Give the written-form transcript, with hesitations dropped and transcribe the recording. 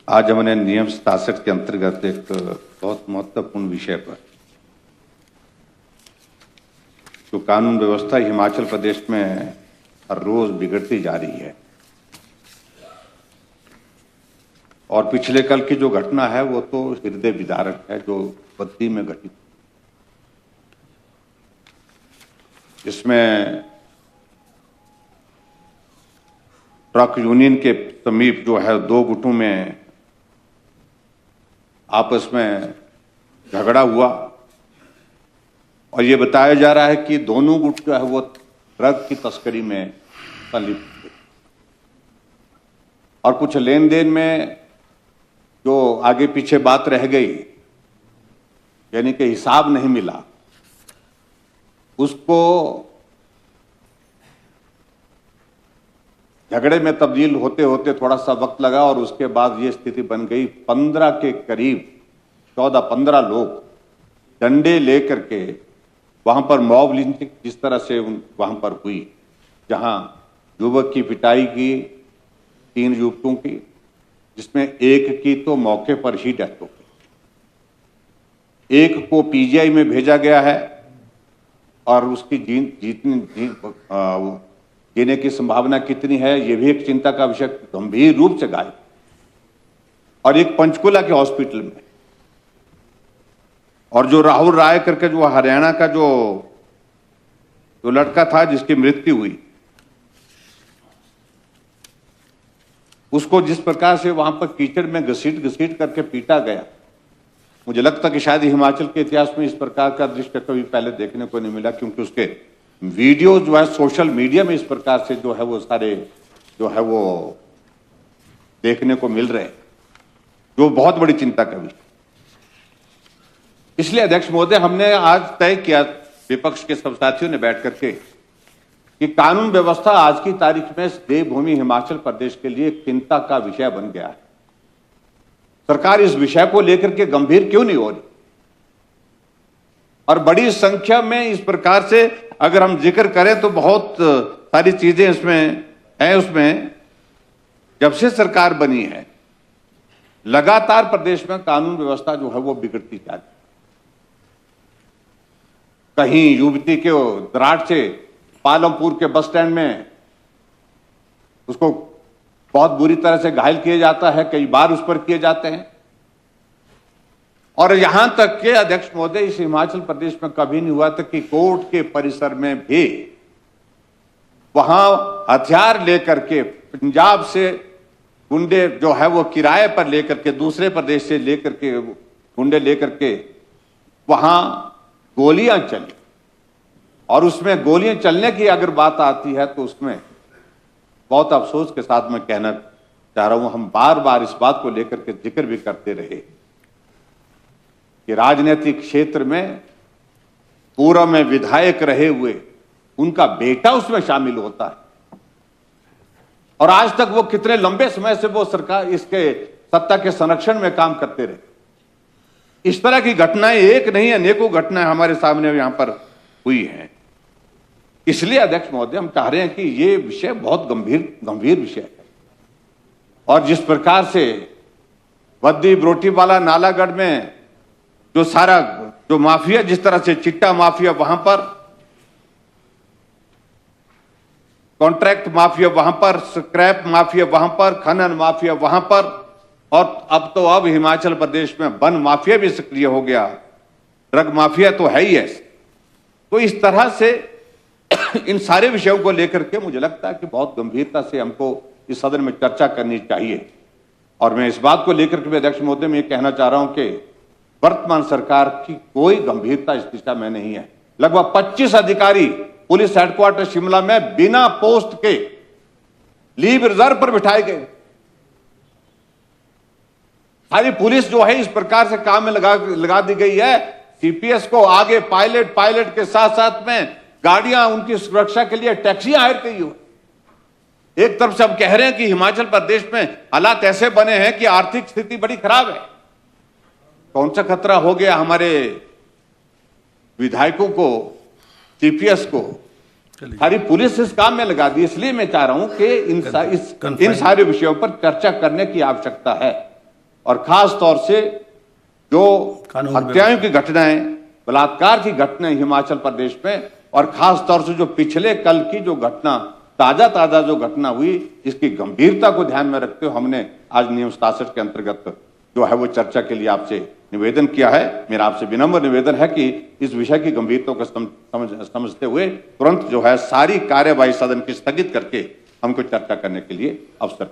आज हमने नियम 67 के अंतर्गत एक बहुत महत्वपूर्ण विषय पर, जो कानून व्यवस्था हिमाचल प्रदेश में हर रोज बिगड़ती जा रही है और पिछले कल की जो घटना है वो तो हृदय विदारक है, जो बद्दी में घटित। इसमें ट्रक यूनियन के समीप जो है दो गुटों में आपस में झगड़ा हुआ और ये बताया जा रहा है कि दोनों गुट जो है वो ड्रग की तस्करी में संलिप्त थे और कुछ लेन देन में जो आगे पीछे बात रह गई, यानी कि हिसाब नहीं मिला, उसको झगड़े में तब्दील होते होते थोड़ा सा वक्त लगा और उसके बाद ये स्थिति बन गई। 15 के करीब 14-15 लोग डंडे लेकर के वहां पर मॉब लिंचिंग जिस तरह से वहां पर हुई, जहां युवक की पिटाई की, 3 युवकों की, जिसमें एक की तो मौके पर ही डेथ हो गई, एक को पीजीआई में भेजा गया है और उसकी जीने की संभावना कितनी है ये भी एक चिंता का विषय, गंभीर रूप से घायल, और एक पंचकुला के हॉस्पिटल में। और जो राहुल राय करके जो हरियाणा का जो लड़का था जिसकी मृत्यु हुई, उसको जिस प्रकार से वहां पर कीचड़ में घसीट करके पीटा गया, मुझे लगता कि शायद हिमाचल के इतिहास में इस प्रकार का दृश्य कभी पहले देखने को नहीं मिला, क्योंकि उसके वीडियो जो है सोशल मीडिया में इस प्रकार से जो है वो सारे जो है वो देखने को मिल रहे हैं, जो बहुत बड़ी चिंता का विषय। इसलिए अध्यक्ष महोदय, हमने आज तय किया विपक्ष के सब साथियों ने बैठ करके कि कानून व्यवस्था आज की तारीख में देवभूमि हिमाचल प्रदेश के लिए चिंता का विषय बन गया है। सरकार इस विषय को लेकर के गंभीर क्यों नहीं हो रही? और बड़ी संख्या में इस प्रकार से अगर हम जिक्र करें तो बहुत सारी चीजें इसमें हैं। उसमें जब से सरकार बनी है लगातार प्रदेश में कानून व्यवस्था जो है वो बिगड़ती जा रही है। कहीं युवती के दराट से पालमपुर के बस स्टैंड में उसको बहुत बुरी तरह से घायल किया जाता है, कई बार उस पर किए जाते हैं। और यहां तक के अध्यक्ष महोदय, इस हिमाचल प्रदेश में कभी नहीं हुआ था कि कोर्ट के परिसर में भी वहां हथियार लेकर के पंजाब से गुंडे जो है वो किराए पर लेकर के, दूसरे प्रदेश से लेकर के गुंडे लेकर के वहां गोलियां चली। और उसमें गोलियां चलने की अगर बात आती है तो उसमें बहुत अफसोस के साथ मैं कहना चाह रहा हूं, हम बार बार इस बात को लेकर के जिक्र भी करते रहे कि राजनीतिक क्षेत्र में पूर्व में विधायक रहे हुए उनका बेटा उसमें शामिल होता है और आज तक वो कितने लंबे समय से वो सरकार इसके सत्ता के संरक्षण में काम करते रहे। इस तरह की घटनाएं एक नहीं अनेकों घटनाएं हमारे सामने यहां पर हुई हैं। इसलिए अध्यक्ष महोदय, हम चाह रहे हैं कि ये विषय बहुत गंभीर विषय है। और जिस प्रकार से बद्दी बरोटीवाला नालागढ़ में जो सारा जो माफिया, जिस तरह से चिट्टा माफिया वहां पर, कॉन्ट्रैक्ट माफिया वहां पर, स्क्रैप माफिया वहां पर, खनन माफिया वहां पर, और अब हिमाचल प्रदेश में वन माफिया भी सक्रिय हो गया, ड्रग माफिया तो है ही है। तो इस तरह से इन सारे विषयों को लेकर के मुझे लगता है कि बहुत गंभीरता से हमको इस सदन में चर्चा करनी चाहिए। और मैं इस बात को लेकर के अध्यक्ष महोदय में ये कहना चाह रहा हूं कि वर्तमान सरकार की कोई गंभीरता इस दिशा में नहीं है। लगभग 25 अधिकारी पुलिस हेडक्वार्टर शिमला में बिना पोस्ट के लीव रिजर्व पर बिठाए गए। सारी पुलिस जो है इस प्रकार से काम में लगा दी गई है। सीपीएस को आगे पायलट के साथ साथ में गाड़ियां, उनकी सुरक्षा के लिए टैक्सियां हायर की हो। एक तरफ से हम कह रहे हैं कि हिमाचल प्रदेश में हालात ऐसे बने हैं कि आर्थिक स्थिति बड़ी खराब है। कौन सा खतरा हो गया हमारे विधायकों को, सीपीएस को? सारी पुलिस इस काम में लगा दी। इसलिए मैं चाह रहा हूं कि इन सारे विषयों पर चर्चा करने की आवश्यकता है। और खास तौर से जो कानून हत्याओं की घटनाएं, बलात्कार की घटनाएं हिमाचल प्रदेश में, और खास तौर से जो पिछले कल की जो घटना, ताजा जो घटना हुई, इसकी गंभीरता को ध्यान में रखते हुए हमने आज नियम 67 के अंतर्गत जो है वो चर्चा के लिए आपसे निवेदन किया है। मेरा आपसे विनम्र निवेदन है कि इस विषय की गंभीरता को समझते हुए तुरंत जो है सारी कार्यवाही सदन की स्थगित करके हमको चर्चा करने के लिए अवसर